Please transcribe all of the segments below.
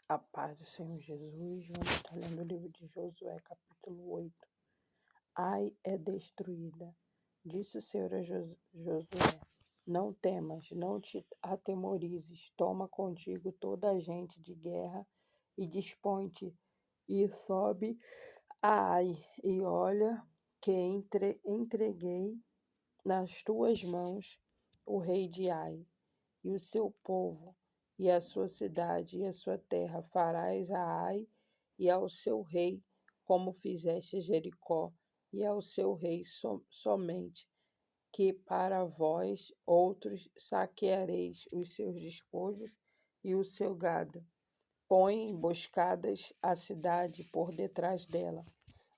A paz do Senhor Jesus, vamos estar lendo o livro de Josué, capítulo 8. Ai é destruída. Disse o Senhor a Josué: Não temas, não te atemorizes, toma contigo toda a gente de guerra e dispõe-te e sobe a Ai, e olha que entreguei nas tuas mãos o rei de Ai e o seu povo, e a sua cidade e a sua terra farás a Ai e ao seu rei, como fizeste a Jericó, e ao seu rei somente, que para vós outros saqueareis os seus despojos e o seu gado. Põe emboscadas a cidade por detrás dela.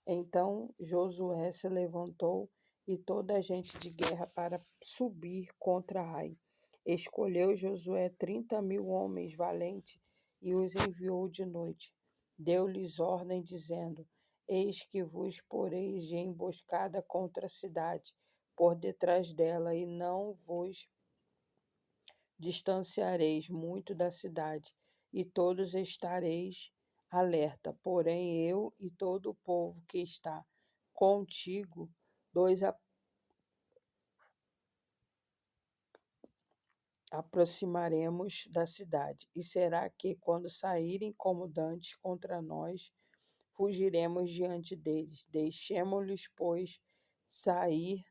Então Josué se levantou e toda a gente de guerra para subir contra Ai. Escolheu Josué 30.000 homens valentes e os enviou de noite. Deu-lhes ordem, dizendo: Eis que vos poreis de emboscada contra a cidade, por detrás dela, e não vos distanciareis muito da cidade, e todos estareis alerta. Porém, eu e todo o povo que está contigo, dois aproximaremos da cidade. E será que, quando saírem como dantes contra nós, fugiremos diante deles? Deixemo-los, pois, sair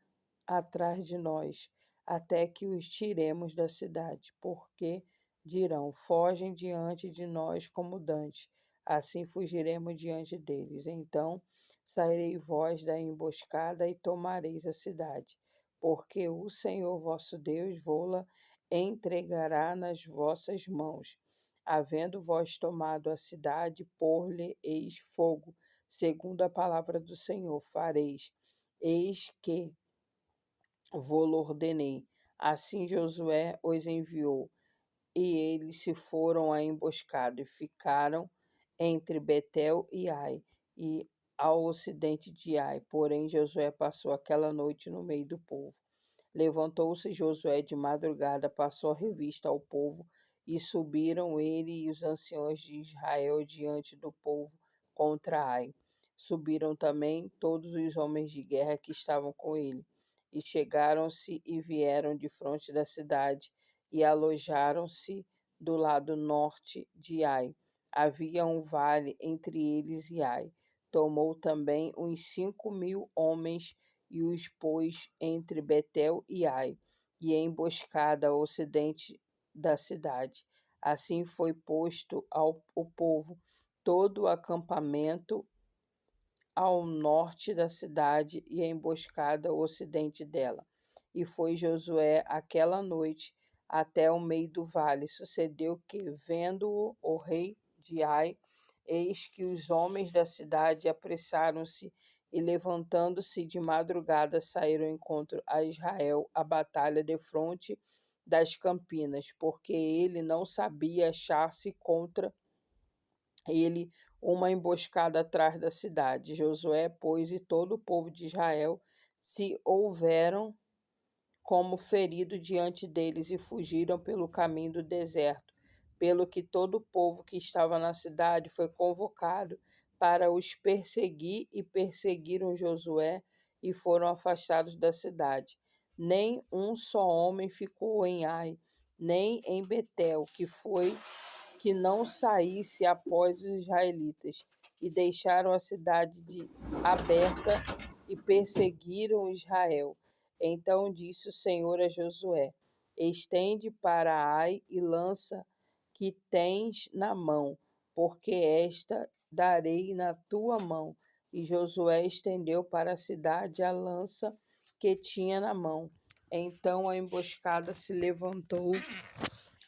atrás de nós, até que os tiremos da cidade, porque dirão: fogem diante de nós como dantes, assim fugiremos diante deles. Então sairei vós da emboscada e tomareis a cidade, porque o Senhor vosso Deus vô-la entregará nas vossas mãos. Havendo vós tomado a cidade, pôr-lhe-eis fogo, segundo a palavra do Senhor fareis. Eis que vô-lo ordenei. Assim Josué os enviou, e eles se foram à emboscada e ficaram entre Betel e Ai, e ao ocidente de Ai. Porém Josué passou aquela noite no meio do povo. Levantou-se Josué de madrugada, passou a revista ao povo, e subiram ele e os anciões de Israel diante do povo contra Ai. Subiram também todos os homens de guerra que estavam com ele, e chegaram-se e vieram de fronte da cidade, e alojaram-se do lado norte de Ai. Havia um vale entre eles e Ai. Tomou também uns 5.000 homens e os pôs entre Betel e Ai, e emboscada ao ocidente da cidade. Assim foi posto o povo todo o acampamento ao norte da cidade e a emboscada ao ocidente dela. E foi Josué aquela noite até o meio do vale. Sucedeu que, vendo-o o rei de Ai, eis que os homens da cidade apressaram-se e, levantando-se de madrugada, saíram ao encontro a Israel, a batalha defronte das campinas, porque ele não sabia achar-se contra ele uma emboscada atrás da cidade. Josué, pois, e todo o povo de Israel se houveram como ferido diante deles e fugiram pelo caminho do deserto, pelo que todo o povo que estava na cidade foi convocado para os perseguir, e perseguiram Josué e foram afastados da cidade. Nem um só homem ficou em Ai, nem em Betel, que não saísse após os israelitas, e deixaram a cidade aberta e perseguiram Israel. Então disse o Senhor a Josué: estende para Ai e lança que tens na mão, porque esta darei na tua mão. E Josué estendeu para a cidade a lança que tinha na mão. Então a emboscada se levantou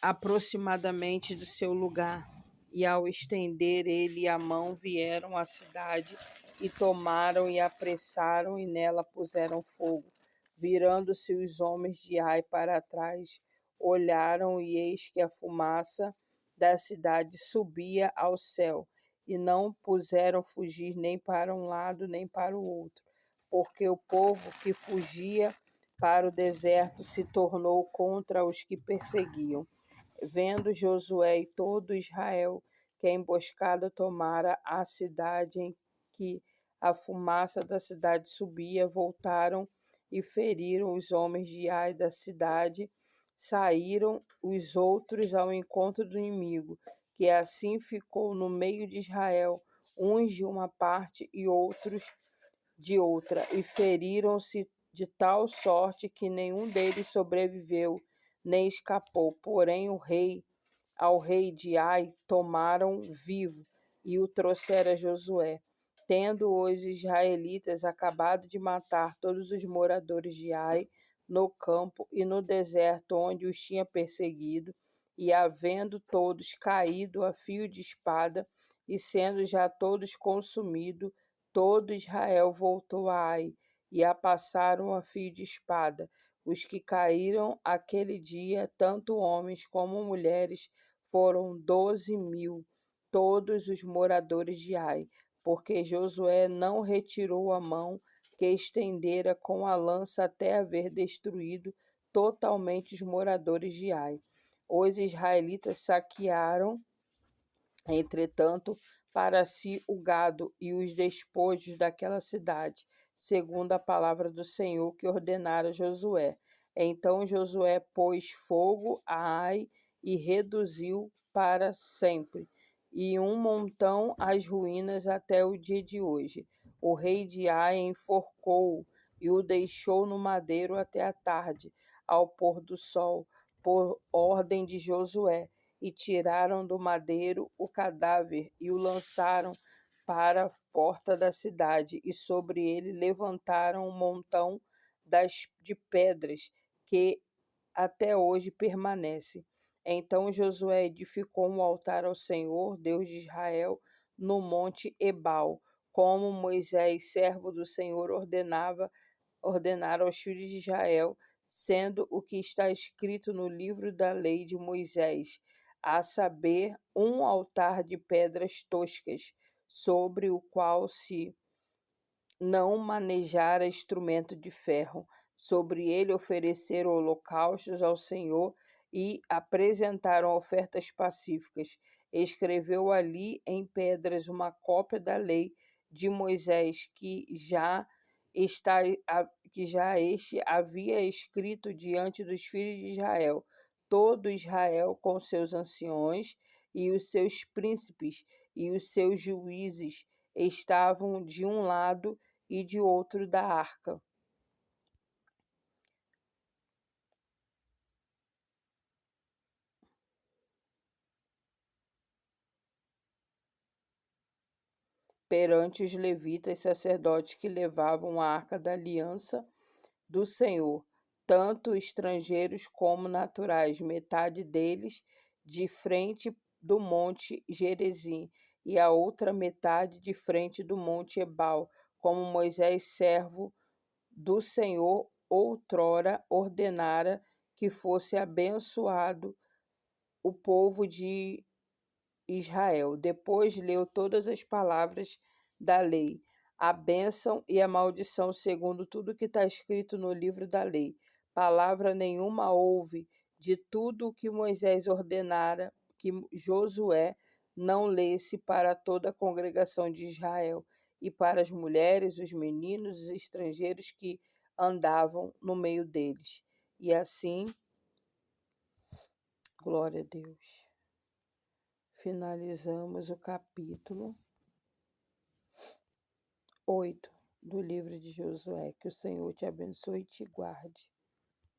aproximadamente do seu lugar, e ao estender ele a mão, vieram à cidade e tomaram e apressaram, e nela puseram fogo. Virando-se os homens de Ai para trás, olharam, e eis que a fumaça da cidade subia ao céu, e não puseram fugir nem para um lado nem para o outro, porque o povo que fugia para o deserto se tornou contra os que perseguiam. Vendo Josué e todo Israel que a emboscada tomara a cidade, em que a fumaça da cidade subia, voltaram e feriram os homens de Ai da cidade. Saíram os outros ao encontro do inimigo, que assim ficou no meio de Israel, uns de uma parte e outros de outra, e feriram-se de tal sorte que nenhum deles sobreviveu, nem escapou. Porém, ao rei de Ai tomaram vivo e o trouxeram a Josué. Tendo os israelitas acabado de matar todos os moradores de Ai, no campo e no deserto onde os tinha perseguido, e havendo todos caído a fio de espada, e sendo já todos consumidos, todo Israel voltou a Ai, e a passaram a fio de espada. Os que caíram aquele dia, tanto homens como mulheres, foram 12.000, todos os moradores de Ai, porque Josué não retirou a mão que estendera com a lança até haver destruído totalmente os moradores de Ai. Os israelitas saquearam, entretanto, para si o gado e os despojos daquela cidade, segundo a palavra do Senhor que ordenara Josué. Então Josué pôs fogo a Ai e reduziu para sempre, e um montão as ruínas até o dia de hoje. O rei de Ai enforcou-o e o deixou no madeiro até a tarde, ao pôr do sol, por ordem de Josué, e tiraram do madeiro o cadáver e o lançaram para a porta da cidade, e sobre ele levantaram um montão de pedras que até hoje permanece. Então Josué edificou um altar ao Senhor, Deus de Israel, no monte Ebal, como Moisés, servo do Senhor, ordenara aos filhos de Israel, sendo o que está escrito no livro da lei de Moisés, a saber, um altar de pedras toscas, sobre o qual se não manejara instrumento de ferro. Sobre ele ofereceram holocaustos ao Senhor e apresentaram ofertas pacíficas. Escreveu ali em pedras uma cópia da lei de Moisés, que já este havia escrito diante dos filhos de Israel. Todo Israel com seus anciões e os seus príncipes e os seus juízes estavam de um lado e de outro da arca. Perante os levitas sacerdotes que levavam a arca da aliança do Senhor, tanto estrangeiros como naturais, metade deles de frente do monte Gerizim e a outra metade de frente do monte Ebal, como Moisés, servo do Senhor, outrora ordenara que fosse abençoado o povo de Israel. Depois leu todas as palavras da lei, a bênção e a maldição, segundo tudo que está escrito no livro da lei. Palavra nenhuma houve de tudo o que Moisés ordenara que Josué não lesse para toda a congregação de Israel e para as mulheres, os meninos, os estrangeiros que andavam no meio deles. E assim, glória a Deus. Finalizamos o capítulo 8 do livro de Josué. Que o Senhor te abençoe e te guarde.